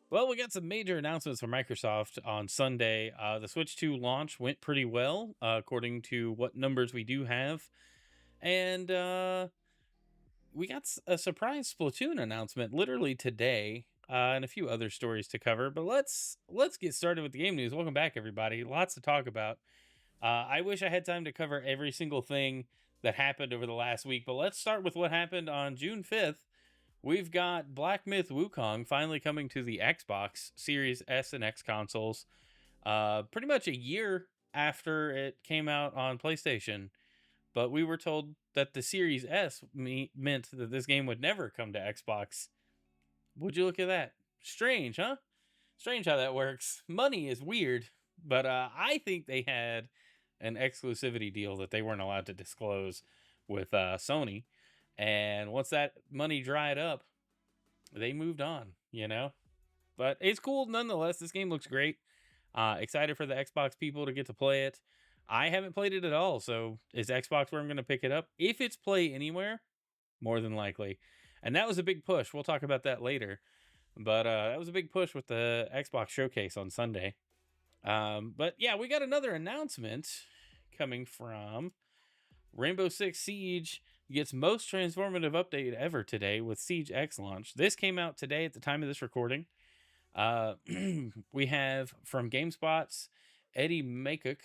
Well, we got some major announcements from Microsoft on Sunday. The Switch 2 launch went pretty well, according to what numbers we do have. And we got a surprise Splatoon announcement literally today, and a few other stories to cover. But let's get started with the game news. Welcome back, everybody. Lots to talk about. I wish I had time to cover every single thing that happened over the last week, but let's start with what happened on June 5th. We've got Black Myth Wukong finally coming to the Xbox Series S and X consoles, pretty much a year after it came out on PlayStation. But we were told that the Series S meant that this game would never come to Xbox. Would you look at that? Strange, huh? Strange how that works. Money is weird, but I think they had an exclusivity deal that they weren't allowed to disclose with Sony. And once that money dried up, they moved on. But it's cool nonetheless. This game looks great. Excited for the Xbox people to get to play it. I haven't played it at all, so is Xbox where I'm going to pick it up? If it's Play Anywhere, more than likely. And that was a big push. We'll talk about that later. But that was a big push with the Xbox showcase on Sunday. But yeah, we got another announcement coming from Rainbow Six Siege gets most transformative update ever today with Siege X launch. This came out today at the time of this recording. Uh, we have from GameSpot's Eddie Makuk.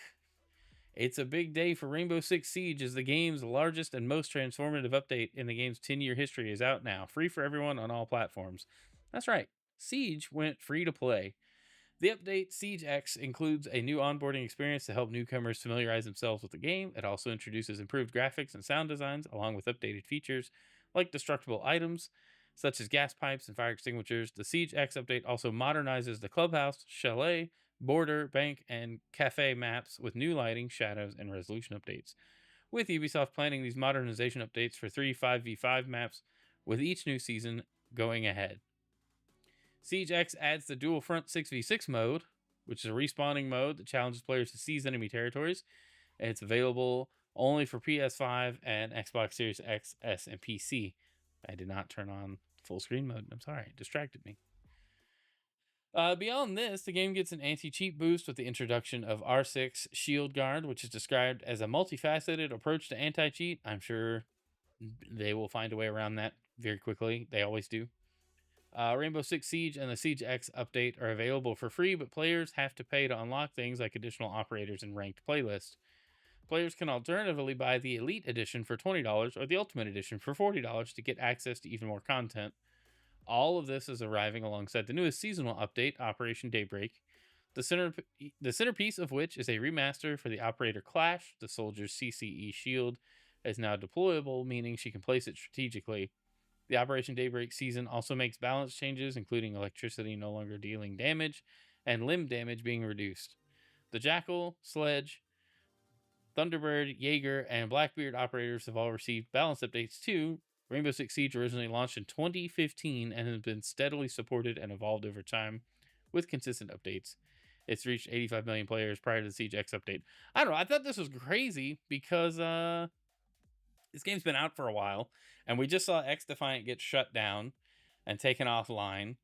It's a big day for Rainbow Six Siege as the game's largest and most transformative update in the game's 10-year history is out now, free for everyone on all platforms. That's right, Siege went free to play. The update, Siege X, includes a new onboarding experience to help newcomers familiarize themselves with the game. It also introduces improved graphics and sound designs, along with updated features like destructible items, such as gas pipes and fire extinguishers. The Siege X update also modernizes the clubhouse, chalet, border, bank, and cafe maps with new lighting, shadows, and resolution updates. With Ubisoft planning these modernization updates for 3 5v5 maps, with each new season going ahead. Siege X adds the dual front 6v6 mode, which is a respawning mode that challenges players to seize enemy territories. And it's available only for PS5 and Xbox Series X, S, and PC. I did not turn on full screen mode. I'm sorry, it distracted me. Beyond this, the game gets an anti-cheat boost with the introduction of R6 Shield Guard, which is described as a multifaceted approach to anti-cheat. I'm sure they will find a way around that very quickly. They always do. Rainbow Six Siege and the Siege X update are available for free, but players have to pay to unlock things like additional operators and ranked playlists. Players can alternatively buy the Elite Edition for $20 or the Ultimate Edition for $40 to get access to even more content. All of this is arriving alongside the newest seasonal update, Operation Daybreak, the centerpiece of which is a remaster for the Operator Clash. The soldier's CCE shield is now deployable, meaning she can place it strategically. The Operation Daybreak season also makes balance changes, including electricity no longer dealing damage and limb damage being reduced. The Jackal, Sledge, Thunderbird, Jaeger, and Blackbeard operators have all received balance updates too. Rainbow Six Siege originally launched in 2015 and has been steadily supported and evolved over time with consistent updates. It's reached 85 million players prior to the Siege X update. I don't know. I thought this was crazy because this game's been out for a while, and we just saw X Defiant get shut down and taken offline,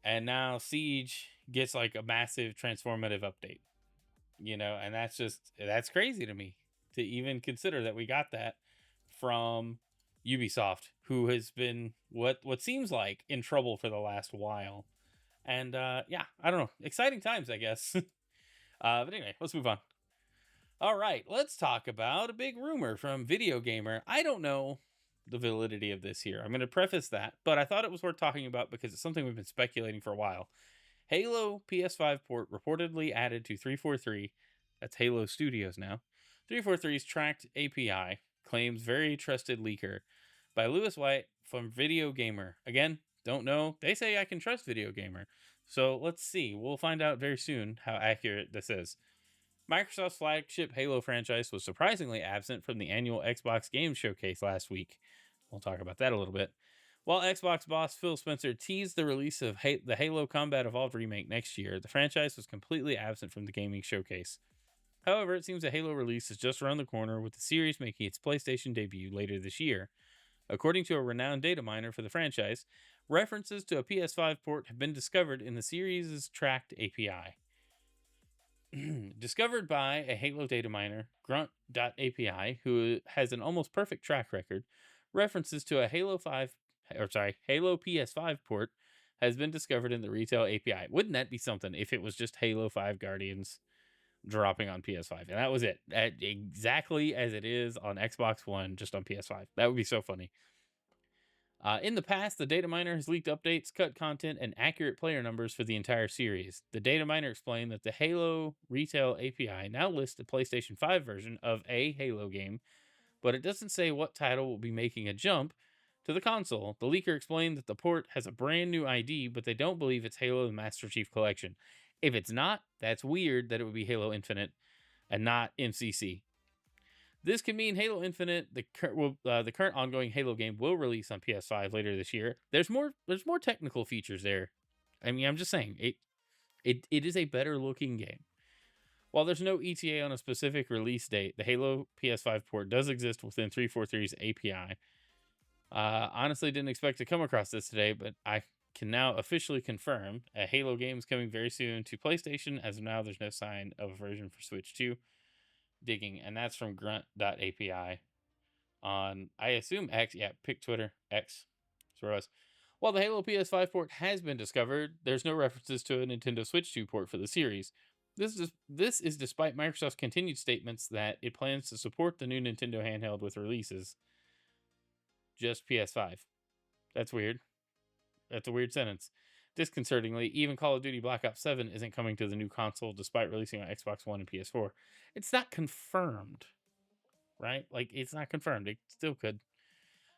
and now Siege gets like a massive transformative update. And that's crazy to me to even consider that we got that from Ubisoft, who has been what seems like in trouble for the last while. And yeah, I don't know, exciting times, I guess. But anyway, let's move on. All right, let's talk about a big rumor from Video Gamer. I don't know the validity of this here. I'm going to preface that, but I thought it was worth talking about because it's something we've been speculating for a while. Halo PS5 port reportedly added to 343, that's Halo Studios now, 343's tracked API, claims very trusted leaker, by Lewis White from Video Gamer. Again, don't know. They say I can trust Video Gamer. So let's see. We'll find out very soon how accurate this is. Microsoft's flagship Halo franchise was surprisingly absent from the annual Xbox Games Showcase last week. We'll talk about that a little bit. While Xbox boss Phil Spencer teased the release of the Halo Combat Evolved remake next year, the franchise was completely absent from the gaming showcase. However, it seems the Halo release is just around the corner, with the series making its PlayStation debut later this year. According to a renowned data miner for the franchise, References to a PS5 port have been discovered in the series' tracked API. Discovered by a Halo data miner, Grunt.api, who has an almost perfect track record, references to a Halo PS5 port has been discovered in the retail API. Wouldn't that be something if it was just Halo 5 Guardians dropping on PS5? And that was it. Exactly as it is on Xbox One, just on PS5. That would be so funny. In the past, the data miner has leaked updates, cut content, and accurate player numbers for the entire series. The data miner explained that the Halo retail API now lists the PlayStation 5 version of a Halo game, but it doesn't say what title will be making a jump to the console. The leaker explained that the port has a brand new ID, but they don't believe it's Halo the Master Chief Collection. If it's not, that's weird that it would be Halo Infinite and not MCC. This can mean Halo Infinite, the current ongoing Halo game, will release on PS5 later this year. There's more technical features there. I mean, I'm just saying it is a better looking game. While there's no ETA on a specific release date, the Halo PS5 port does exist within 343's API. Honestly, didn't expect to come across this today, but I can now officially confirm a Halo game is coming very soon to PlayStation. As of now, there's no sign of a version for Switch 2. Digging, and that's from grunt.api on, I assume, X. Yeah, pick Twitter, X. That's where it was. While the Halo PS5 port has been discovered, there's no references to a Nintendo Switch 2 port for the series. This is despite Microsoft's continued statements that it plans to support the new Nintendo handheld with releases. Just PS5. That's weird. That's a weird sentence. Disconcertingly, even Call of Duty Black Ops 7 isn't coming to the new console despite releasing on Xbox One and PS4. It's not confirmed, right? Like, it's not confirmed. It still could.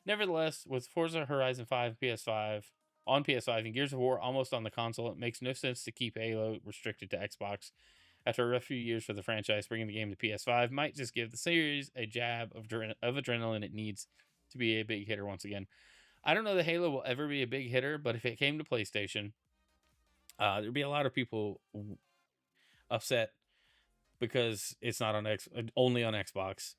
Nevertheless, with Forza Horizon 5 on PS5 and Gears of War almost on the console, it makes no sense to keep Halo restricted to Xbox. After a rough few years for the franchise, bringing the game to PS5 might just give the series a jab of adrenaline it needs to be a big hitter once again. I don't know that Halo will ever be a big hitter, but if it came to PlayStation, there'd be a lot of people upset because it's not on only on Xbox.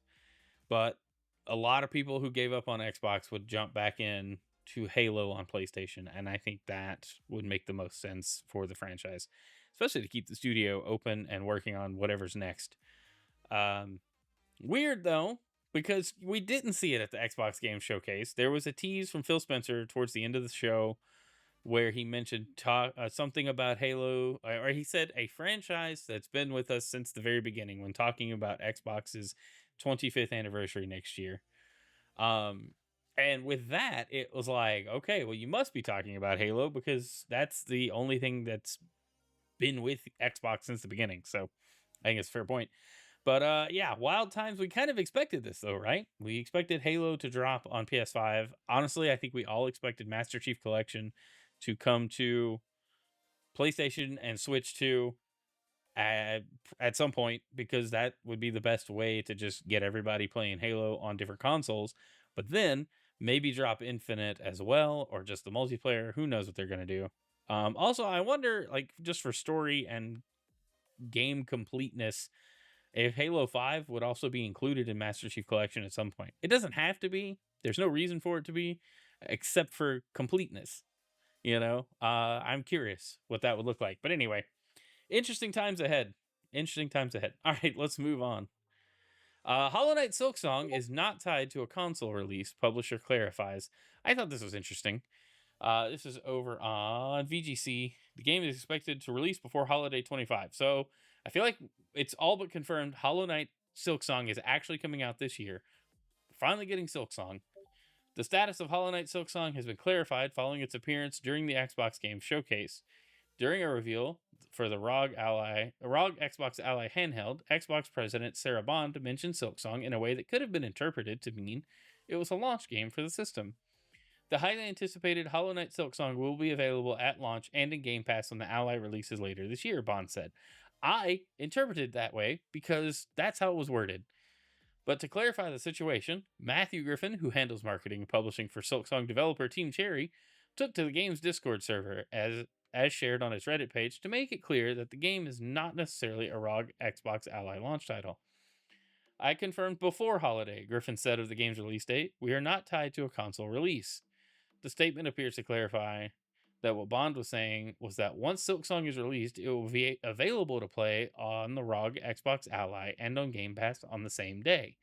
But a lot of people who gave up on Xbox would jump back in to Halo on PlayStation, and I think that would make the most sense for the franchise, especially to keep the studio open and working on whatever's next. Weird though, because we didn't see it at the Xbox Game Showcase. There was a tease from Phil Spencer towards the end of the show where he mentioned something about Halo, or he said a franchise that's been with us since the very beginning when talking about Xbox's 25th anniversary next year. And with that, it was like, okay, well, you must be talking about Halo because that's the only thing that's been with Xbox since the beginning. So I think it's a fair point. But yeah, wild times. We kind of expected this though, right? We expected Halo to drop on PS5. Honestly, I think we all expected Master Chief Collection to come to PlayStation and Switch 2 at some point, because that would be the best way to just get everybody playing Halo on different consoles. But then maybe drop Infinite as well, or just the multiplayer. Who knows what they're going to do. Also, I wonder, like, just for story and game completeness, if Halo 5 would also be included in Master Chief Collection at some point. It doesn't have to be. There's no reason for it to be, except for completeness. I'm curious what that would look like. But anyway, interesting times ahead. All right, let's move on. Hollow Knight Silksong is not tied to a console release, publisher clarifies. I thought this was interesting. This is over on VGC. The game is expected to release before Holiday 25. So I feel like it's all but confirmed Hollow Knight Silksong is actually coming out this year. Finally getting Silksong. The status of Hollow Knight Silksong has been clarified following its appearance during the Xbox Game Showcase. During a reveal for the ROG Xbox Ally handheld, Xbox President Sarah Bond mentioned Silksong in a way that could have been interpreted to mean it was a launch game for the system. The highly anticipated Hollow Knight Silksong will be available at launch and in Game Pass when the Ally releases later this year, Bond said. I interpreted it that way because that's how it was worded. But to clarify the situation, Matthew Griffin, who handles marketing and publishing for Silksong developer Team Cherry, took to the game's Discord server, as shared on its Reddit page, to make it clear that the game is not necessarily a ROG Xbox Ally launch title. I confirmed before holiday, Griffin said of the game's release date, we are not tied to a console release. the statement appears to clarify that what Bond was saying was that once Silksong is released, it will be available to play on the ROG Xbox Ally and on Game Pass on the same day.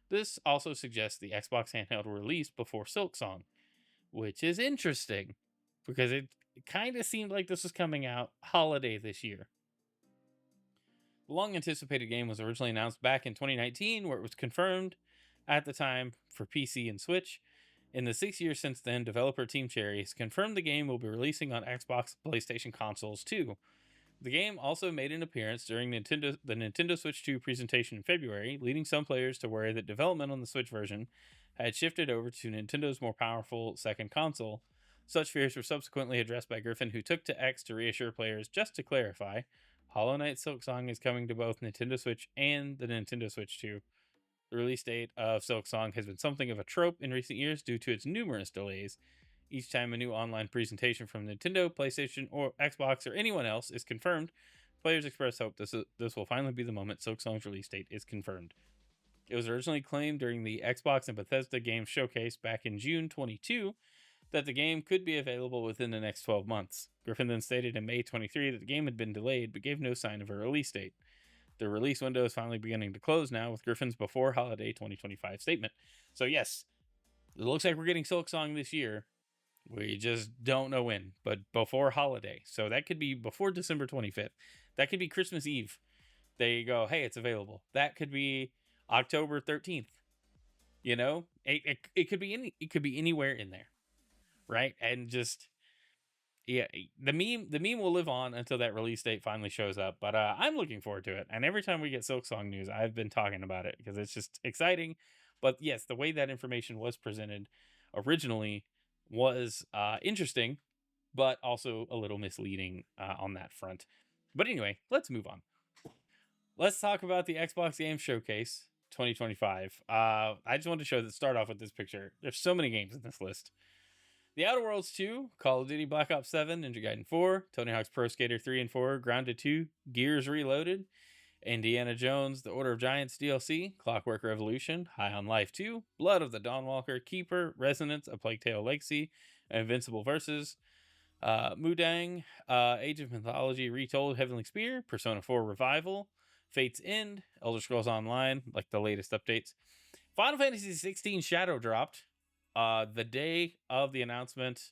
This also suggests the Xbox handheld will release before Silksong, which is interesting because it kind of seemed like this was coming out holiday this year. The long anticipated game was originally announced back in 2019, where it was confirmed at the time for PC and Switch. In the 6 years since then, developer Team Cherry has confirmed the game will be releasing on Xbox and PlayStation consoles too. The game also made an appearance during the Nintendo Switch 2 presentation in February, leading some players to worry that development on the Switch version had shifted over to Nintendo's more powerful second console. Such fears were subsequently addressed by Griffin, who took to X to reassure players. Just to clarify, Hollow Knight Silksong is coming to both Nintendo Switch and the Nintendo Switch 2. The release date of Silksong has been something of a trope in recent years due to its numerous delays. Each time a new online presentation from Nintendo, PlayStation, or Xbox, or anyone else is confirmed, players express hope this will finally be the moment Silksong's release date is confirmed. It was originally claimed during the Xbox and Bethesda Games Showcase back in June 22 that the game could be available within the next 12 months. Griffin then stated in May 23 that the game had been delayed but gave no sign of a release date. The release window is finally beginning to close now with Griffin's before holiday 2025 statement. So yes, it looks like we're getting Silksong this year. We just don't know when, but before holiday. So that could be before December 25th. That could be Christmas Eve. They go, hey, it's available. That could be October 13th. You know, it could be anywhere in there, right? And just yeah, the meme will live on until that release date finally shows up. But I'm looking forward to it. And every time we get Silksong news, I've been talking about it because it's just exciting. But yes, the way that information was presented originally was interesting, but also a little misleading on that front. But anyway, let's move on. Let's talk about the Xbox Game Showcase 2025. I just wanted to start off with this picture. There's so many games in this list. The Outer Worlds 2, Call of Duty Black Ops 7, Ninja Gaiden 4, Tony Hawk's Pro Skater 3 and 4, Grounded 2, Gears Reloaded, Indiana Jones, The Order of Giants DLC, Clockwork Revolution, High on Life 2, Blood of the Dawnwalker, Keeper, Resonance, A Plague Tale Legacy, Invincible Versus, Mudang, Age of Mythology Retold, Heavenly Spear, Persona 4 Revival, Fate's End, Elder Scrolls Online, like the latest updates. Final Fantasy 16 Shadow dropped the day of the announcement,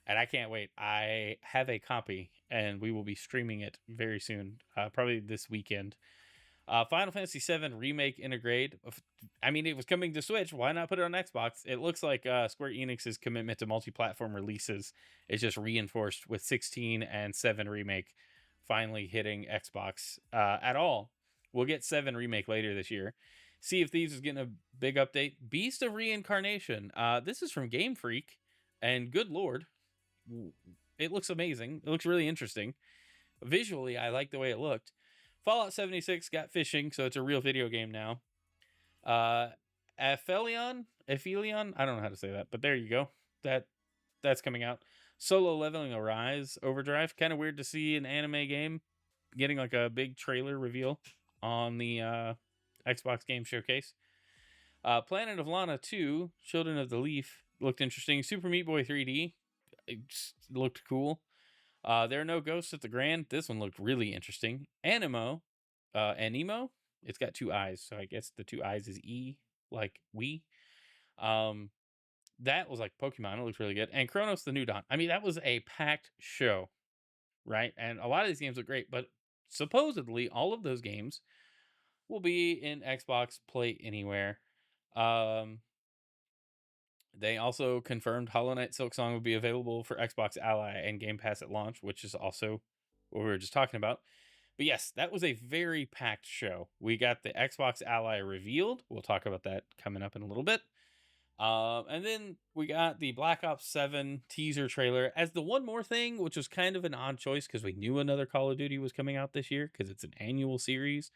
and I can't wait. I have a copy, and we will be streaming it very soon, probably this weekend. Final Fantasy VII Remake Integrate. I mean, it was coming to Switch. Why not put it on Xbox? It looks like Square Enix's commitment to multi-platform releases is just reinforced with 16 and 7 Remake finally hitting Xbox at all. We'll get 7 Remake later this year. Sea of Thieves is getting a big update. Beast of Reincarnation. This is from Game Freak, and good lord, it looks amazing. It looks really interesting. Visually, I like the way it looked. Fallout 76 got fishing, so it's a real video game now. Aphelion, I don't know how to say that, but there you go. That's coming out. Solo Leveling Arise Overdrive. Kind of weird to see an anime game getting like a big trailer reveal on the Xbox Game Showcase. Planet of Lana 2, Children of the Leaf, looked interesting. Super Meat Boy 3D, it looked cool. There Are No Ghosts at the Grand. This one looked really interesting. Anemo, it's got 2 eyes, so I guess the 2 eyes is E, like we. That was like Pokemon. It looks really good. And Chronos the New Dawn. I mean, that was a packed show, right? And a lot of these games look great, but supposedly all of those games will be in Xbox Play Anywhere. They also confirmed Hollow Knight Silksong will be available for Xbox Ally and Game Pass at launch, which is also what we were just talking about. But yes, that was a very packed show. We got the Xbox Ally revealed. We'll talk about that coming up in a little bit. And then we got the Black Ops 7 teaser trailer as the one more thing, which was kind of an odd choice because we knew another Call of Duty was coming out this year because it's an annual series.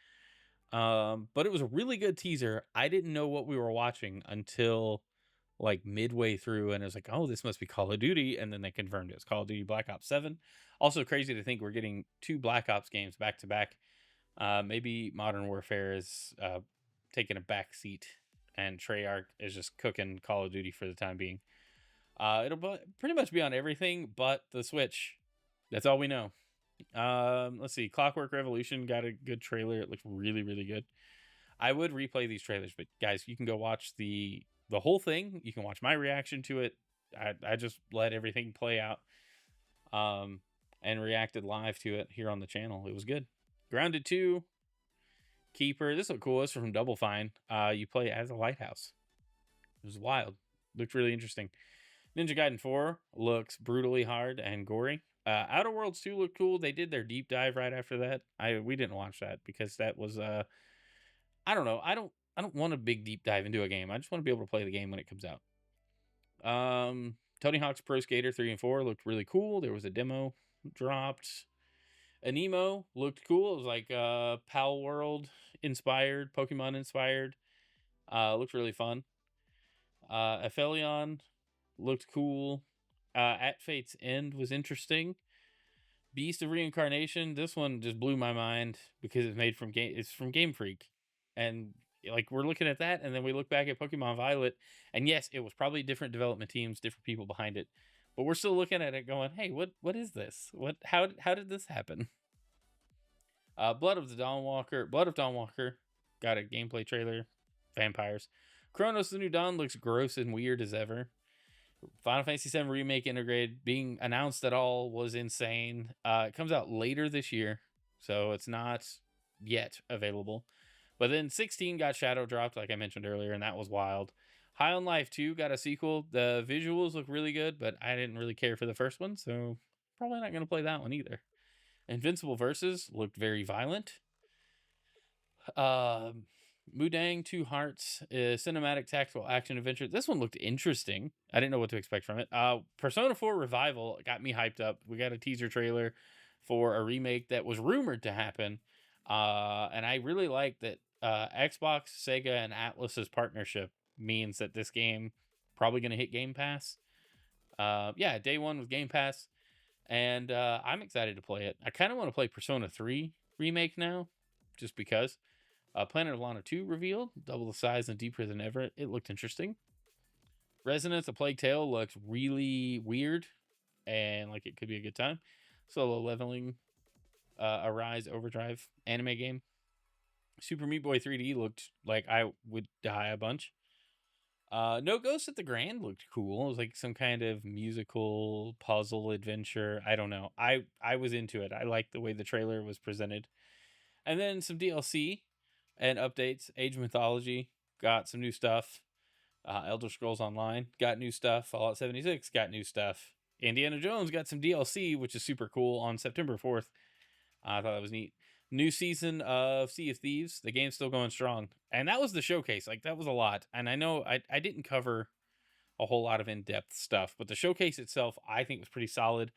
But it was a really good teaser. I didn't know what we were watching until like midway through, and it was like, oh, this must be Call of Duty, and then they confirmed it was Call of Duty Black Ops 7. Also crazy to think we're getting 2 Black Ops games back to back. Maybe Modern Warfare is taking a back seat, and Treyarch is just cooking Call of Duty for the time being. It'll pretty much be on everything but the Switch. That's all we know. Let's see. Clockwork Revolution got a good trailer. It looks really, really good. I would replay these trailers, but guys, you can go watch the whole thing. You can watch my reaction to it. I just let everything play out, and reacted live to it here on the channel. It was good. Grounded 2, Keeper. This looked cool. This is from Double Fine. You play as a lighthouse. It was wild. Looked really interesting. Ninja Gaiden 4 looks brutally hard and gory. Outer Worlds 2 looked cool. They did their deep dive right after that. We didn't watch that because that was I don't know. I don't want a big deep dive into a game. I just want to be able to play the game when it comes out. Tony Hawk's Pro Skater 3 and 4 looked really cool. There was a demo dropped. Anemo looked cool. It was like Pal World inspired, Pokemon inspired. Looked really fun. Aphelion looked cool. At Fate's End was interesting. Beast of Reincarnation, this one just blew my mind because it's from Game Freak. And like we're looking at that, and then we look back at Pokemon Violet, and yes, it was probably different development teams, different people behind it. But we're still looking at it going, hey, what is this? How did this happen? Blood of Dawnwalker got a gameplay trailer. Vampires. Chronos the New Dawn looks gross and weird as ever. Final Fantasy VII Remake Integrated being announced at all was insane. It comes out later this year, so it's not yet available. But then 16 got shadow dropped, like I mentioned earlier, and that was wild. High on Life 2 got a sequel. The visuals look really good, but I didn't really care for the first one, so probably not going to play that one either. Invincible Versus looked very violent. Mudang Two Hearts, cinematic tactical action adventure. This one looked interesting. I didn't know what to expect from it. Persona 4 Revival got me hyped up. We got a teaser trailer for a remake that was rumored to happen. And I really like that Xbox, Sega, and Atlus's partnership means that this game probably going to hit Game Pass. Yeah, day one with Game Pass. And I'm excited to play it. I kind of want to play Persona 3 Remake now, just because. Planet of Lana 2 revealed, double the size and deeper than ever. It looked interesting. Resonance, A Plague Tale looks really weird and like it could be a good time. Solo Leveling, Arise Overdrive anime game. Super Meat Boy 3D looked like I would die a bunch. No Ghost at the Grand looked cool. It was like some kind of musical puzzle adventure. I don't know. I was into it. I liked the way the trailer was presented. And then some DLC and updates. Age of Mythology got some new stuff. Elder Scrolls Online got new stuff. Fallout 76 got new stuff. Indiana Jones got some DLC, which is super cool, on September 4th. I thought that was neat. New season of Sea of Thieves. The game's still going strong. And that was the showcase. Like, that was a lot. And I know I didn't cover a whole lot of in-depth stuff, but the showcase itself, I think, was pretty solid.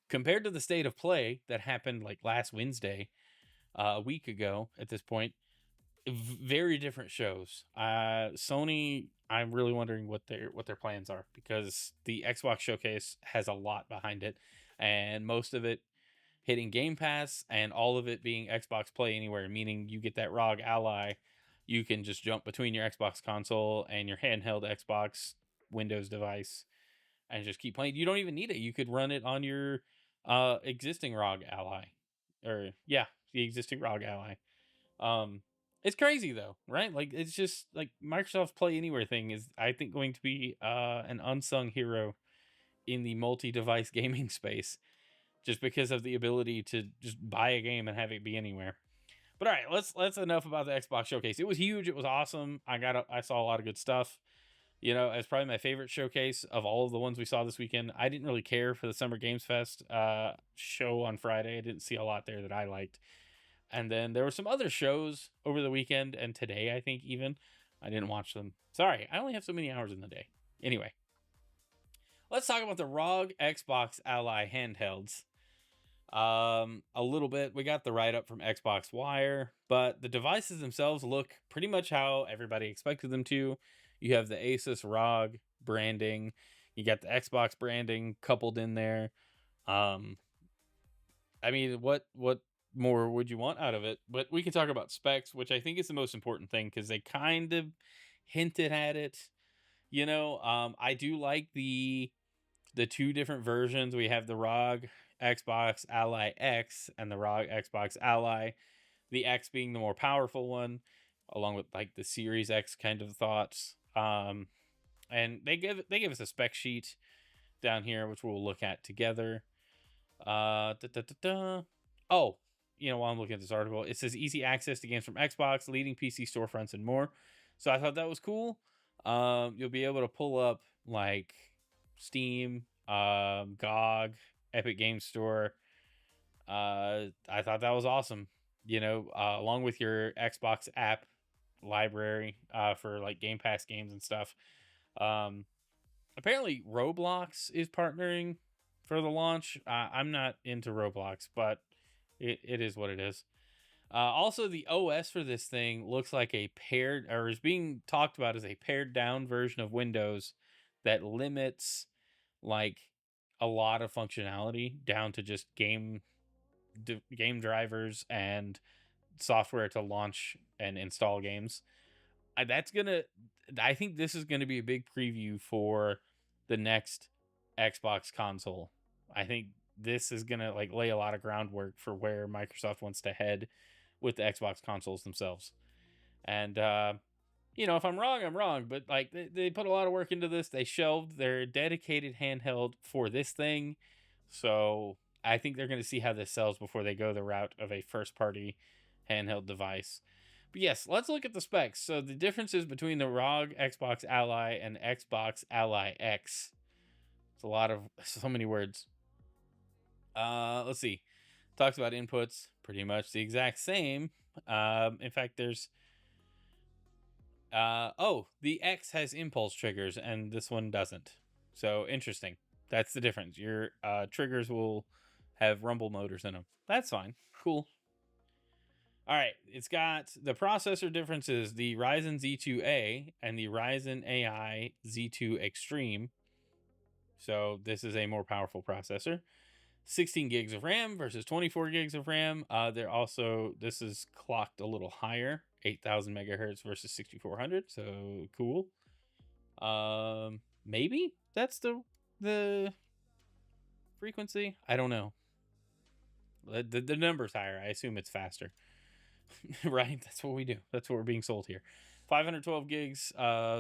Compared to the state of play that happened like last Wednesday, a week ago at this point, very different shows. Sony, I'm really wondering what their plans are, because the Xbox showcase has a lot behind it, and most of it hitting Game Pass, and all of it being Xbox Play Anywhere, meaning you get that ROG Ally. You can just jump between your Xbox console and your handheld Xbox Windows device and just keep playing. You don't even need it. You could run it on your existing ROG Ally. Or yeah, the existing ROG Ally. It's crazy though, right? Like, it's just like Microsoft's Play Anywhere thing is, I think, going to be an unsung hero in the multi-device gaming space, just because of the ability to just buy a game and have it be anywhere. But all right, let's enough about the Xbox showcase. It was huge. It was awesome. I saw a lot of good stuff. You know, it's probably my favorite showcase of all of the ones we saw this weekend. I didn't really care for the Summer Games Fest show on Friday. I didn't see a lot there that I liked. And then there were some other shows over the weekend and today, I think, even. I didn't watch them. Sorry, I only have so many hours in the day. Anyway, let's talk about the ROG Xbox Ally handhelds. A little bit. We got the write-up from Xbox Wire, but the devices themselves look pretty much how everybody expected them to. You have the ASUS ROG branding. You got the Xbox branding coupled in there. I mean, what more would you want out of it? But we can talk about specs, which I think is the most important thing, because they kind of hinted at it. I do like the two different versions. We have the ROG Xbox Ally X and the ROG Xbox Ally. The X being the more powerful one, along with like the Series X kind of thoughts. And they give us a spec sheet down here, which we'll look at together. Da, da, da, da. Oh, while I'm looking at this article, it says easy access to games from Xbox, leading PC storefronts, and more. So I thought that was cool. You'll be able to pull up like Steam, GOG, Epic Game Store. I thought that was awesome. Along with your Xbox app library for like Game Pass games and stuff. Um, Apparently Roblox is partnering for the launch. I'm not into Roblox, but it is what it is. Also, the OS for this thing looks like a pared, or is being talked about as a pared down version of Windows that limits like a lot of functionality down to just game drivers and software to launch and install games. That's gonna. I think this is gonna be a big preview for the next Xbox console. I think this is gonna like lay a lot of groundwork for where Microsoft wants to head with the Xbox consoles themselves. And if I'm wrong, I'm wrong. But like they put a lot of work into this. They shelved their dedicated handheld for this thing, so I think they're gonna see how this sells before they go the route of a first party handheld device. But yes, let's look at the specs. So the differences between the ROG Xbox Ally and Xbox Ally X. It's a lot of so many words. Let's see. Talks about inputs, pretty much the exact same. In fact, there's the X has impulse triggers and this one doesn't. So interesting. That's the difference. Your triggers will have rumble motors in them. That's fine. Cool. All right, it's got the processor differences: the Ryzen Z2A and the Ryzen AI Z2 Extreme. So this is a more powerful processor. 16 gigs of RAM versus 24 gigs of RAM. This is clocked a little higher, 8,000 megahertz versus 6,400. So cool. Maybe that's the frequency. I don't know. The number's higher. I assume it's faster. Right? That's what we do. That's what we're being sold here. 512 gigs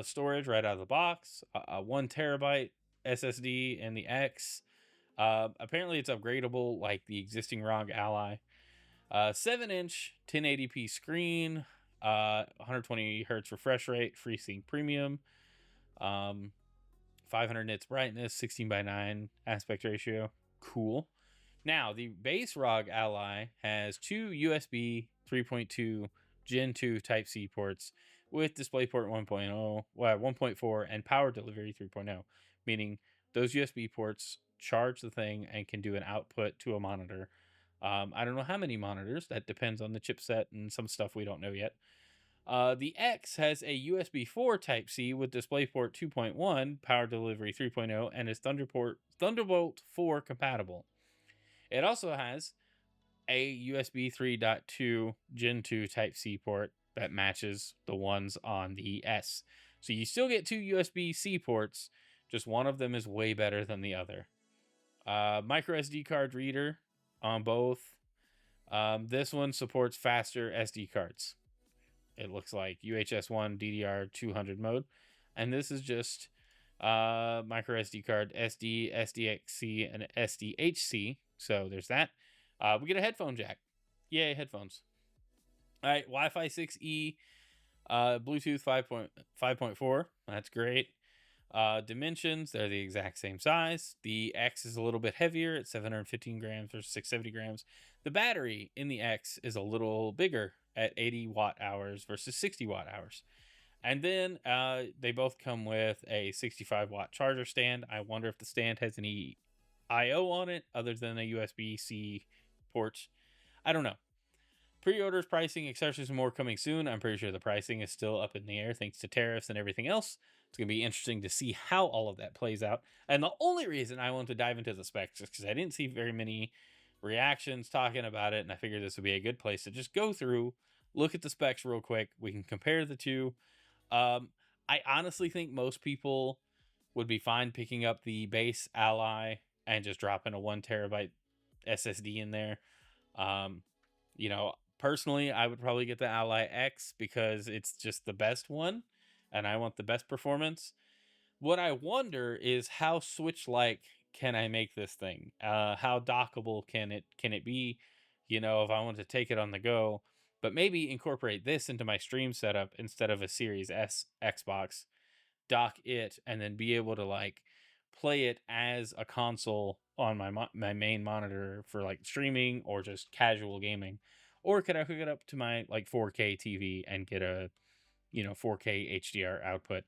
storage right out of the box. 1 terabyte SSD in the X. Apparently it's upgradable like the existing ROG Ally. 7-inch 1080p screen. 120 hertz refresh rate. FreeSync Premium. 500 nits brightness. 16:9 aspect ratio. Cool. Now, the base ROG Ally has two USB 3.2 Gen 2 Type-C ports with DisplayPort 1.4 and power delivery 3.0, meaning those USB ports charge the thing and can do an output to a monitor. I don't know how many monitors. That depends on the chipset and some stuff we don't know yet. The X has a USB 4 Type-C with DisplayPort 2.1, power delivery 3.0, and is Thunderbolt 4 compatible. It also has a USB 3.2 Gen 2 Type-C port that matches the ones on the S. So you still get two USB-C ports, just one of them is way better than the other. Micro SD card reader on both. This one supports faster SD cards. It looks like UHS-1 DDR200 mode. And this is just micro SD card SD, SDXC, and SDHC. So there's that. We get a headphone jack. Yay, headphones. All right, Wi-Fi 6E, Bluetooth 5.4. That's great. Dimensions, they're the exact same size. The X is a little bit heavier at 715 grams or 670 grams. The battery in the X is a little bigger at 80 watt hours versus 60 watt hours. And then they both come with a 65 watt charger stand. I wonder if the stand has any I/O on it other than a USB-C port. I don't know. Pre-orders, pricing, accessories, and more coming soon. I'm pretty sure the pricing is still up in the air thanks to tariffs and everything else. It's going to be interesting to see how all of that plays out. And the only reason I want to dive into the specs is because I didn't see very many reactions talking about it, and I figured this would be a good place to just go through, look at the specs real quick. We can compare the two. I honestly think most people would be fine picking up the base Ally and just dropping a 1 terabyte SSD in there. Um, personally, I would probably get the Ally X because it's just the best one, and I want the best performance. What I wonder is how Switch-like can I make this thing? How dockable can it be? If I want to take it on the go, but maybe incorporate this into my stream setup instead of a Series S Xbox, dock it, and then be able to like play it as a console on my main monitor for like streaming or just casual gaming. Or could I hook it up to my like 4K TV and get a 4K HDR output?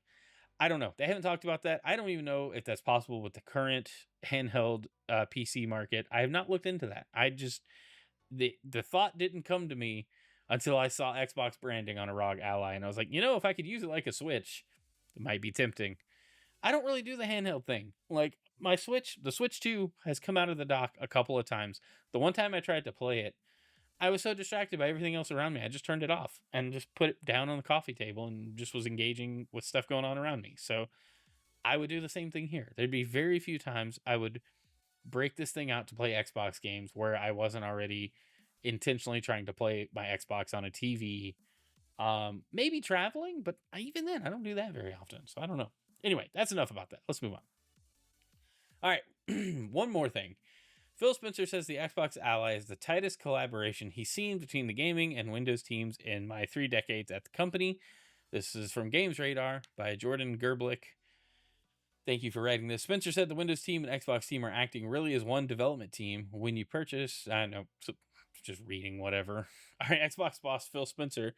I don't know. They haven't talked about that. I don't even know if that's possible with the current handheld PC market. I have not looked into that. I just the thought didn't come to me until I saw Xbox branding on a ROG Ally, and I was like, if I could use it like a Switch, it might be tempting. I don't really do the handheld thing. Like my Switch, the Switch 2 has come out of the dock a couple of times. The one time I tried to play it, I was so distracted by everything else around me. I just turned it off and just put it down on the coffee table and just was engaging with stuff going on around me. So I would do the same thing here. There'd be very few times I would break this thing out to play Xbox games where I wasn't already intentionally trying to play my Xbox on a TV. Maybe traveling, but even then, I don't do that very often. So I don't know. Anyway, that's enough about that. Let's move on. All right. One more thing. Phil Spencer says the Xbox Ally is the tightest collaboration he's seen between the gaming and Windows teams in my 3 decades at the company. This is from Games Radar by Jordan Gerblick. Thank you for writing this. Spencer said the Windows team and Xbox team are acting really as one development team. When you purchase, I don't know, just reading whatever. All right, Xbox boss Phil Spencer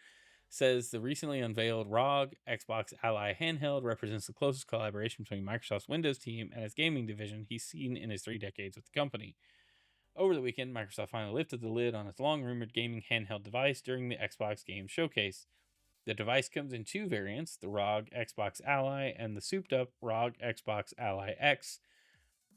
says the recently unveiled ROG Xbox Ally handheld represents the closest collaboration between Microsoft's Windows team and its gaming division he's seen in his 3 decades with the company. Over the weekend, Microsoft finally lifted the lid on its long-rumored gaming handheld device during the Xbox Game Showcase. The device comes in 2 variants, the ROG Xbox Ally and the souped-up ROG Xbox Ally X,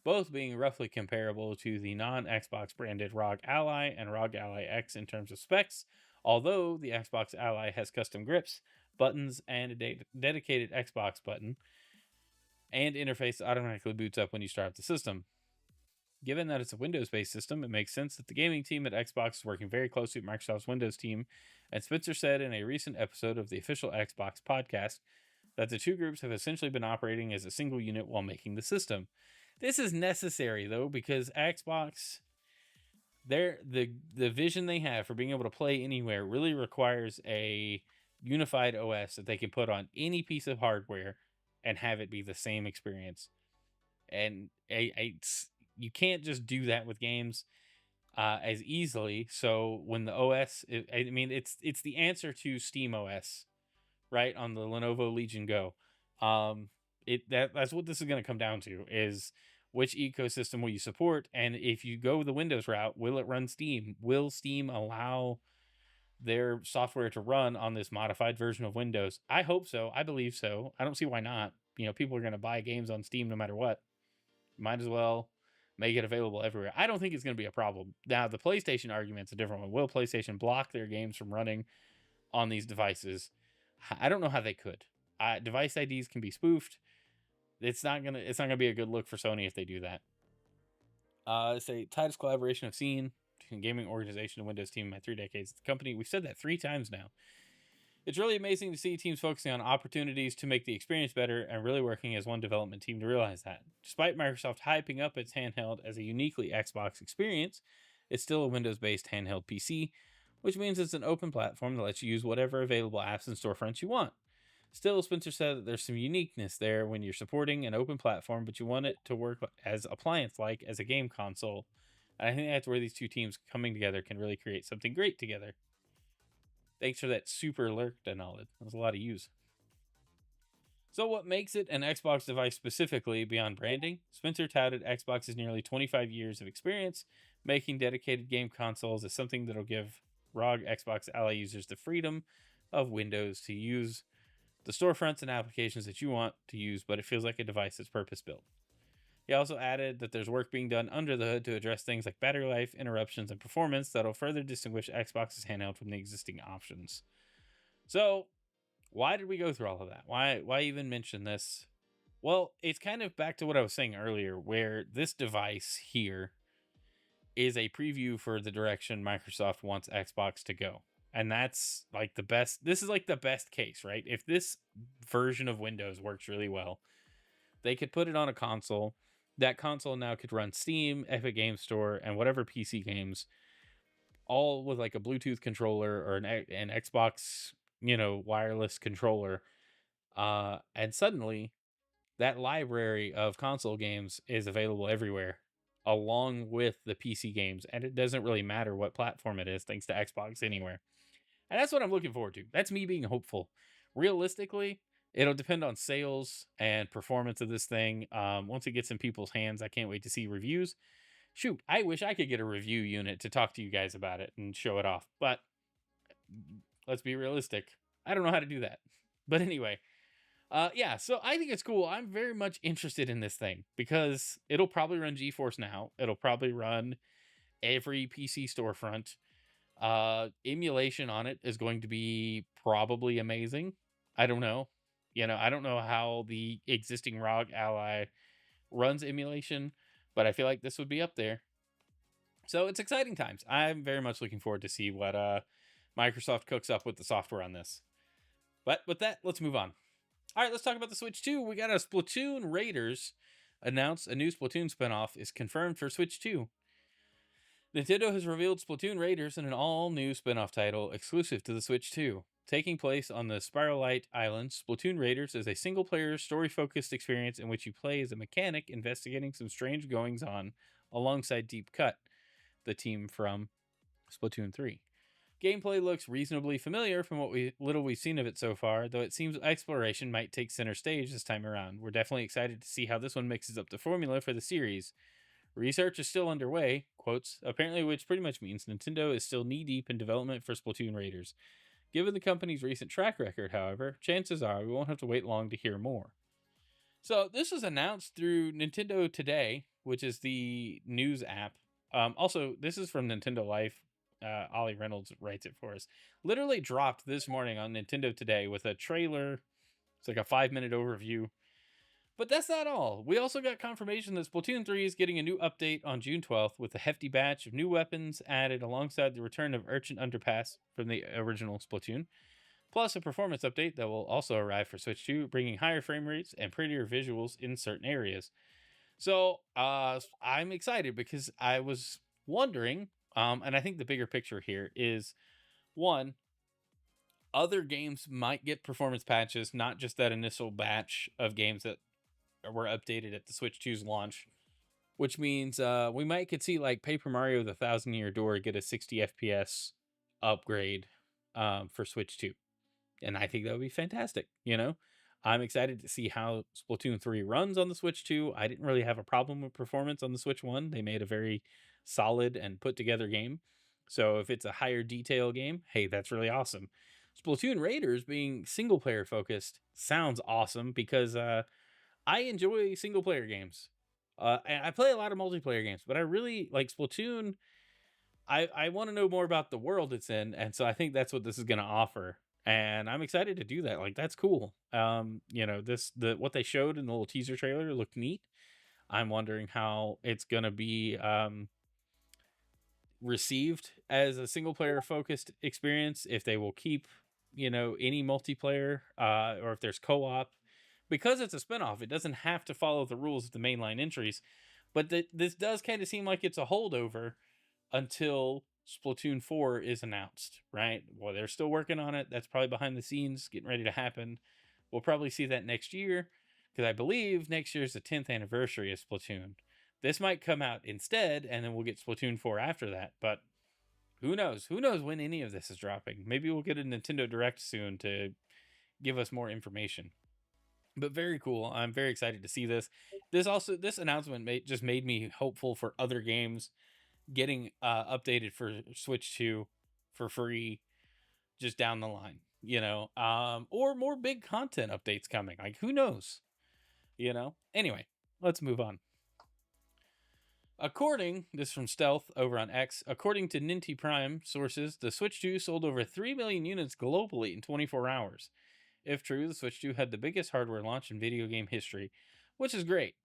both being roughly comparable to the non-Xbox branded ROG Ally and ROG Ally X in terms of specs, although the Xbox Ally has custom grips, buttons, and a dedicated Xbox button, and interface that automatically boots up when you start up the system. Given that it's a Windows-based system, it makes sense that the gaming team at Xbox is working very closely with Microsoft's Windows team, and Spencer said in a recent episode of the official Xbox podcast that the two groups have essentially been operating as a single unit while making the system. This is necessary, though, because Xbox, the vision they have for being able to play anywhere really requires a unified OS that they can put on any piece of hardware and have it be the same experience. And you can't just do that with games as easily. So when the OS, it's the answer to Steam OS, right, on the Lenovo Legion Go. That's what this is going to come down to, is which ecosystem will you support, and if you go the Windows route, will it run Steam? Will Steam allow their software to run on this modified version of Windows? I hope so. I believe so. I don't see why not. People are going to buy games on Steam no matter what. Might as well make it available everywhere. I don't think it's going to be a problem. Now, the PlayStation argument's a different one. Will PlayStation block their games from running on these devices? I don't know how they could. Device IDs can be spoofed. It's not gonna be a good look for Sony if they do that. It's a tightest collaboration I've seen between gaming organization and Windows team in my 3 decades at the company. We've said that 3 times now. It's really amazing to see teams focusing on opportunities to make the experience better and really working as one development team to realize that. Despite Microsoft hyping up its handheld as a uniquely Xbox experience, it's still a Windows-based handheld PC, which means it's an open platform that lets you use whatever available apps and storefronts you want. Still, Spencer said that there's some uniqueness there when you're supporting an open platform, but you want it to work as appliance-like as a game console. And I think that's where these two teams coming together can really create something great together. Thanks for that super alert, Denalid. That was a lot of use. So what makes it an Xbox device specifically beyond branding? Spencer touted Xbox's nearly 25 years of experience making dedicated game consoles as something that'll give ROG Xbox Ally users the freedom of Windows to use the storefronts and applications that you want to use, but it feels like a device that's purpose-built. He also added that there's work being done under the hood to address things like battery life, interruptions, and performance that'll further distinguish Xbox's handheld from the existing options. So, why did we go through all of that? Why even mention this? Well, it's kind of back to what I was saying earlier, where this device here is a preview for the direction Microsoft wants Xbox to go. And that's like the best. This is like the best case, right? If this version of Windows works really well, they could put it on a console. That console now could run Steam, Epic Game Store, and whatever PC games, all with like a Bluetooth controller or an Xbox, wireless controller. And suddenly that library of console games is available everywhere along with the PC games. And it doesn't really matter what platform it is, thanks to Xbox anywhere. And that's what I'm looking forward to. That's me being hopeful. Realistically, it'll depend on sales and performance of this thing. Once it gets in people's hands, I can't wait to see reviews. Shoot, I wish I could get a review unit to talk to you guys about it and show it off. But let's be realistic. I don't know how to do that. But anyway, yeah, so I think it's cool. I'm very much interested in this thing because it'll probably run GeForce Now. It'll probably run every PC storefront. Emulation on it is going to be probably amazing. I don't know. I don't know how the existing ROG Ally runs emulation, but I feel like this would be up there. So it's exciting times. I'm very much looking forward to see what Microsoft cooks up with the software on this. But with that, let's move on. All right, let's talk about the Switch 2. We got a Splatoon Raiders announced. A new Splatoon spinoff is confirmed for Switch 2. Nintendo has revealed Splatoon Raiders in an all-new spin-off title exclusive to the Switch 2. Taking place on the Spiralite Island, Splatoon Raiders is a single-player, story-focused experience in which you play as a mechanic investigating some strange goings-on alongside Deep Cut, the team from Splatoon 3. Gameplay looks reasonably familiar from what we've seen of it so far, though it seems exploration might take center stage this time around. We're definitely excited to see how this one mixes up the formula for the series. Research is still underway, quotes, apparently, which pretty much means Nintendo is still knee-deep in development for Splatoon Raiders. Given the company's recent track record, however, chances are we won't have to wait long to hear more. So this was announced through Nintendo Today, which is the news app. Also, this is from Nintendo Life. Ollie Reynolds writes it for us. Literally dropped this morning on Nintendo Today with a trailer. It's like a 5-minute overview. But that's not all. We also got confirmation that Splatoon 3 is getting a new update on June 12th with a hefty batch of new weapons added alongside the return of Urchin Underpass from the original Splatoon, plus a performance update that will also arrive for Switch 2, bringing higher frame rates and prettier visuals in certain areas. So I'm excited because I was wondering, and I think the bigger picture here is, one, other games might get performance patches, not just that initial batch of games that were updated at the Switch 2's launch, which means we might could see like Paper Mario: The Thousand Year Door get a 60 FPS upgrade for Switch 2, and I think that would be fantastic. I'm excited to see how Splatoon 3 runs on the Switch 2. I didn't really have a problem with performance on the Switch 1. They made a very solid and put together game. So if it's a higher detail game, hey, that's really awesome. Splatoon Raiders being single player focused sounds awesome because I enjoy single player games. And I play a lot of multiplayer games, but I really like Splatoon. I want to know more about the world it's in, and so I think that's what this is going to offer. And I'm excited to do that. Like, that's cool. What they showed in the little teaser trailer looked neat. I'm wondering how it's going to be received as a single player focused experience, if they will keep any multiplayer, or if there's co-op. Because it's a spinoff, it doesn't have to follow the rules of the mainline entries, but this does kind of seem like it's a holdover until Splatoon 4 is announced, right? Well, they're still working on it. That's probably behind the scenes, getting ready to happen. We'll probably see that next year, because I believe next year is the 10th anniversary of Splatoon. This might come out instead, and then we'll get Splatoon 4 after that, but who knows? Who knows when any of this is dropping? Maybe we'll get a Nintendo Direct soon to give us more information. But very cool. I'm very excited to see this. This announcement just made me hopeful for other games getting updated for Switch 2 for free just down the line, or more big content updates coming. Like, who knows? Anyway, let's move on. This from Stealth over on X, according to Ninty Prime sources, the Switch 2 sold over 3 million units globally in 24 hours. If true, the Switch 2 had the biggest hardware launch in video game history, which is great.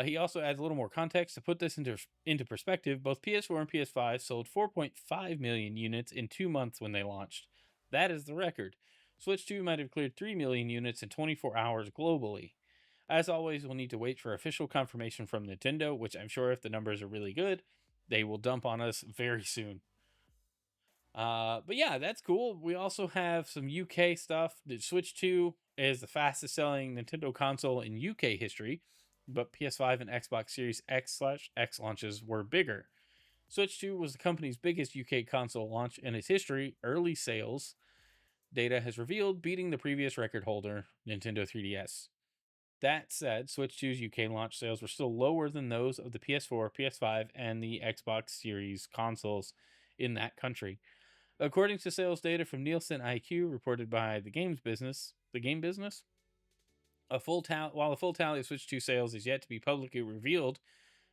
He also adds a little more context to put this into perspective. Both PS4 and PS5 sold 4.5 million units in 2 months when they launched. That is the record. Switch 2 might have cleared 3 million units in 24 hours globally. As always, we'll need to wait for official confirmation from Nintendo, which I'm sure if the numbers are really good, they will dump on us very soon. But yeah, that's cool. We also have some UK stuff. The Switch 2 is the fastest selling Nintendo console in UK history, but PS5 and Xbox Series X/X launches were bigger. Switch 2 was the company's biggest UK console launch in its history. Early sales data has revealed, beating the previous record holder, Nintendo 3DS. That said, Switch 2's UK launch sales were still lower than those of the PS4, PS5, and the Xbox Series consoles in that country. According to sales data from Nielsen IQ reported by the game business, while a full tally of Switch 2 sales is yet to be publicly revealed,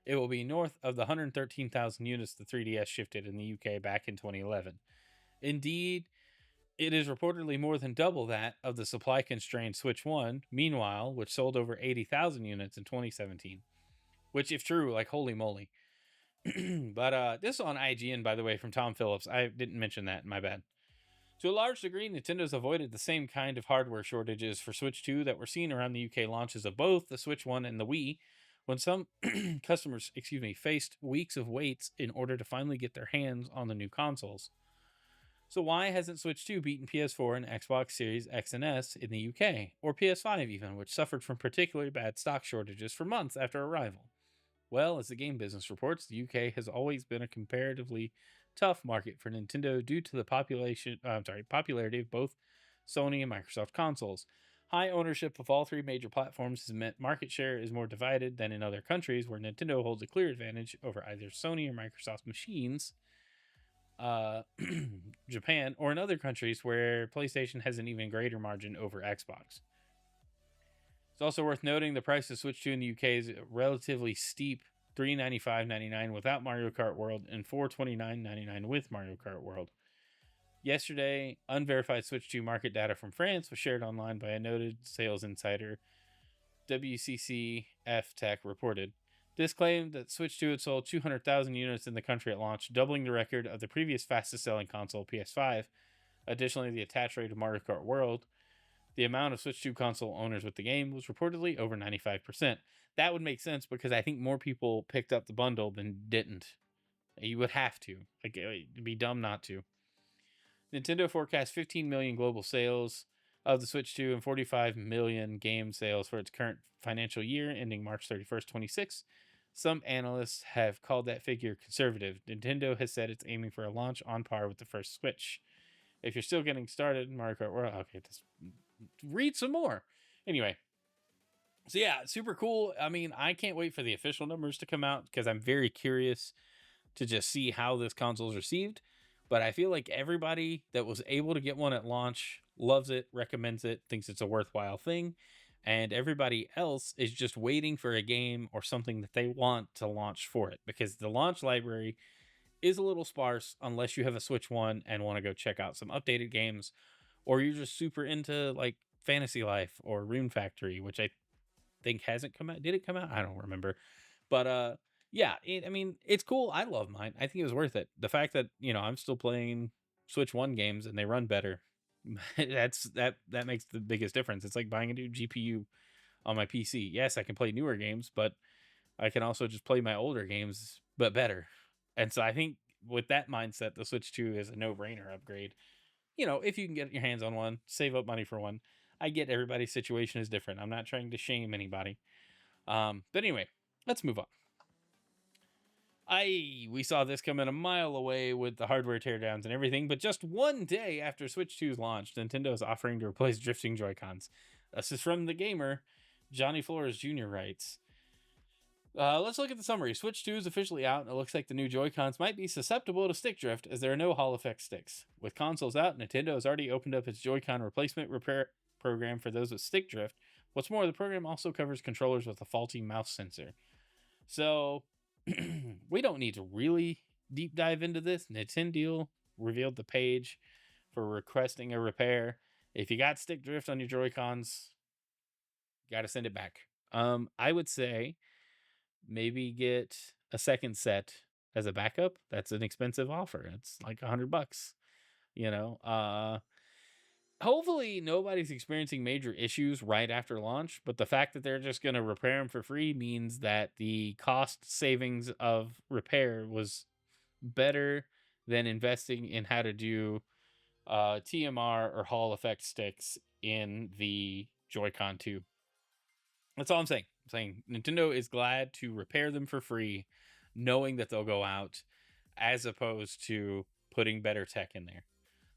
it will be north of the 113,000 units the 3DS shifted in the UK back in 2011. Indeed, it is reportedly more than double that of the supply constrained Switch 1, meanwhile, which sold over 80,000 units in 2017. Which, if true, like holy moly. But this is on IGN, by the way, from Tom Phillips. I didn't mention that, my bad. To a large degree, Nintendo's avoided the same kind of hardware shortages for Switch 2 that were seen around the UK launches of both the Switch 1 and the Wii, when some customers, faced weeks of waits in order to finally get their hands on the new consoles. So why hasn't Switch 2 beaten PS4 and Xbox Series X and S in the UK, or PS5 even, which suffered from particularly bad stock shortages for months after arrival? Well, as the game business reports, the UK has always been a comparatively tough market for Nintendo due to the popularity of both Sony and Microsoft consoles. High ownership of all three major platforms has meant market share is more divided than in other countries where Nintendo holds a clear advantage over either Sony or Microsoft machines, Japan, or in other countries where PlayStation has an even greater margin over Xbox. It's also worth noting the price of Switch 2 in the UK is relatively steep, $395.99 without Mario Kart World and $429.99 with Mario Kart World. Yesterday, unverified Switch 2 market data from France was shared online by a noted sales insider. WCCF Tech reported. This claimed that Switch 2 had sold 200,000 units in the country at launch, doubling the record of the previous fastest selling console, PS5. Additionally, the attach rate of Mario Kart World, the amount of Switch 2 console owners with the game, was reportedly over 95%. That would make sense because I think more people picked up the bundle than didn't. You would have to. Like, it'd be dumb not to. Nintendo forecasts 15 million global sales of the Switch 2 and 45 million game sales for its current financial year ending March 31st, 26. Some analysts have called that figure conservative. Nintendo has said it's aiming for a launch on par with the first Switch. If you're still getting started, Mario Kart World, okay, just read some more. Anyway, so yeah, super cool. I mean, I can't wait for the official numbers to come out because I'm very curious to just see how this console is received. But I feel like everybody that was able to get one at launch loves it, recommends it, thinks it's a worthwhile thing. And everybody else is just waiting for a game or something that they want to launch for it because the launch library is a little sparse unless you have a Switch 1 and want to go check out some updated games, or you're just super into like Fantasy Life or Rune Factory, which I think hasn't come out. Did it come out? I don't remember. But yeah, I mean, it's cool. I love mine. I think it was worth it. The fact that, I'm still playing Switch 1 games and they run better, that makes the biggest difference. It's like buying a new GPU on my PC. Yes, I can play newer games, but I can also just play my older games, but better. And so I think with that mindset, the Switch 2 is a no-brainer upgrade. If you can get your hands on one, save up money for one. I get everybody's situation is different. I'm not trying to shame anybody. But anyway, let's move on. We saw this coming a mile away with the hardware teardowns and everything, but just one day after Switch 2's launch, Nintendo is offering to replace drifting Joy-Cons. This is from The Gamer. Johnny Flores Jr. writes, let's look at the summary. Switch 2 is officially out, and it looks like the new Joy-Cons might be susceptible to stick drift, as there are no Hall effect sticks. With consoles out, Nintendo has already opened up its Joy-Con replacement repair program for those with stick drift. What's more, the program also covers controllers with a faulty mouse sensor. So, we don't need to really deep dive into this. Nintendo revealed the page for requesting a repair, If you got stick drift on your Joy-Cons, you got to send it back. I would say maybe get a second set as a backup. That's an expensive offer. It's like $100, you know. Hopefully nobody's experiencing major issues right after launch, but the fact that they're just going to repair them for free means that the cost savings of repair was better than investing in how to do TMR or Hall effect sticks in the Joy-Con 2. That's all I'm saying. I'm saying Nintendo is glad to repair them for free, knowing that they'll go out, as opposed to putting better tech in there.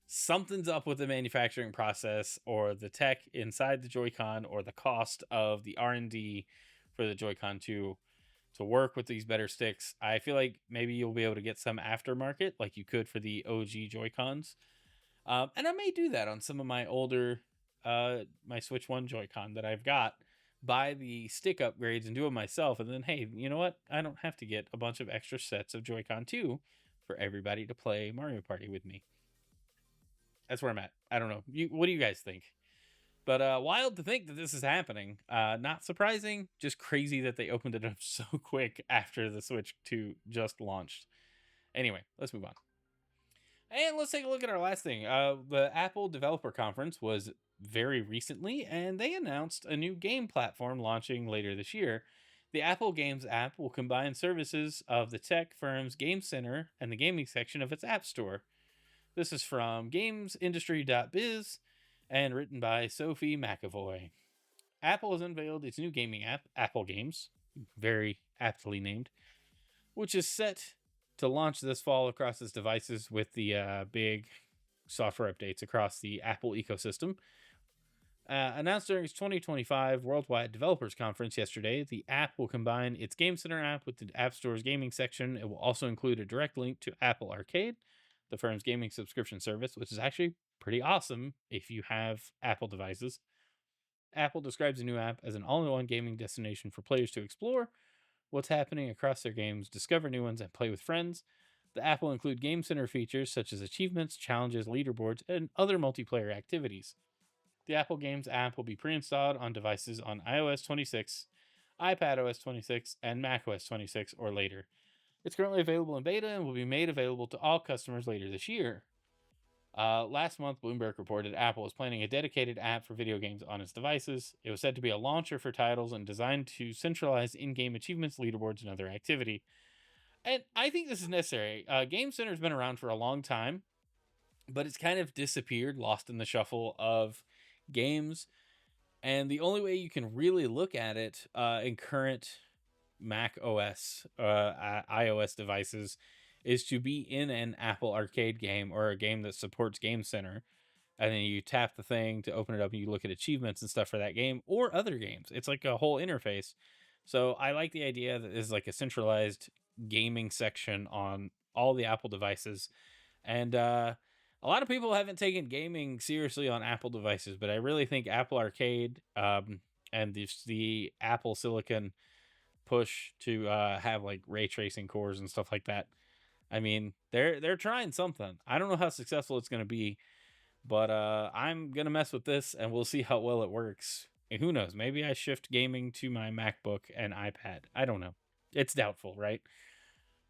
Something's up with the manufacturing process or the tech inside the Joy-Con or the cost of the R&D for the Joy-Con 2 to work with these better sticks. I feel like maybe you'll be able to get some aftermarket like you could for the OG Joy-Cons. And I may do that on some of my older my Switch 1 Joy-Con that I've got, buy the stick upgrades and do it myself, and then hey, you know what? I don't have to get a bunch of extra sets of Joy-Con 2 for everybody to play Mario Party with me. That's where I'm at. I don't know. What do you guys think? But wild to think that this is happening. Not surprising, just crazy that they opened it up so quick after the Switch 2 just launched. Anyway, let's move on. And let's take a look at our last thing. The Apple Developer Conference was very recently, and they announced a new game platform launching later this year. The Apple Games app will combine services of the tech firm's Game Center and the gaming section of its App Store. This is from gamesindustry.biz and written by Sophie McAvoy. Apple has unveiled its new gaming app, Apple Games, very aptly named, which is set to launch this fall across its devices with the big software updates across the Apple ecosystem. Announced during its 2025 Worldwide Developers Conference yesterday, the app will combine its Game Center app with the App Store's gaming section. It will also include a direct link to Apple Arcade, the firm's gaming subscription service, which is actually pretty awesome if you have Apple devices. Apple describes the new app as an all-in-one gaming destination for players to explore what's happening across their games, discover new ones, and play with friends. The app will include Game Center features such as achievements, challenges, leaderboards, and other multiplayer activities. The Apple Games app will be pre-installed on devices on iOS 26, iPadOS 26, and macOS 26 or later. It's currently available in beta and will be made available to all customers later this year. Last month, Bloomberg reported Apple was planning a dedicated app for video games on its devices. It was said to be a launcher for titles and designed to centralize in-game achievements, leaderboards, and other activity. And I think this is necessary. Game Center's been around for a long time, but it's kind of disappeared, lost in the shuffle of games. And the only way you can really look at it in current Mac OS, iOS devices is to be in an Apple Arcade game or a game that supports Game Center. And then you tap the thing to open it up and you look at achievements and stuff for that game or other games. It's like a whole interface. So I like the idea that there's like a centralized gaming section on all the Apple devices. And a lot of people haven't taken gaming seriously on Apple devices, but I really think Apple Arcade and the Apple Silicon push to have like ray tracing cores and stuff like that. I mean, they're trying something. I don't know how successful it's going to be, but I'm going to mess with this and we'll see how well it works. And who knows? Maybe I shift gaming to my MacBook and iPad. I don't know. It's doubtful, right?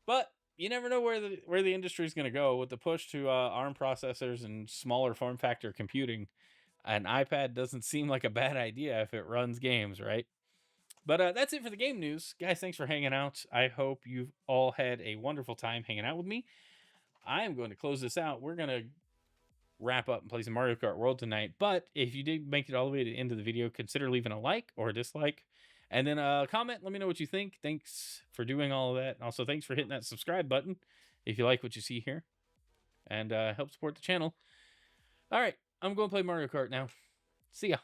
But you never know where the industry is going to go with the push to ARM processors and smaller form factor computing. An iPad doesn't seem like a bad idea if it runs games, right? But that's it for the game news. Guys, thanks for hanging out. I hope you've all had a wonderful time hanging out with me. I am going to close this out. We're going to wrap up and play some Mario Kart World tonight. But if you did make it all the way to the end of the video, consider leaving a like or a dislike. And then comment. Let me know what you think. Thanks for doing all of that. Also, thanks for hitting that subscribe button if you like what you see here. And help support the channel. All right. I'm going to play Mario Kart now. See ya.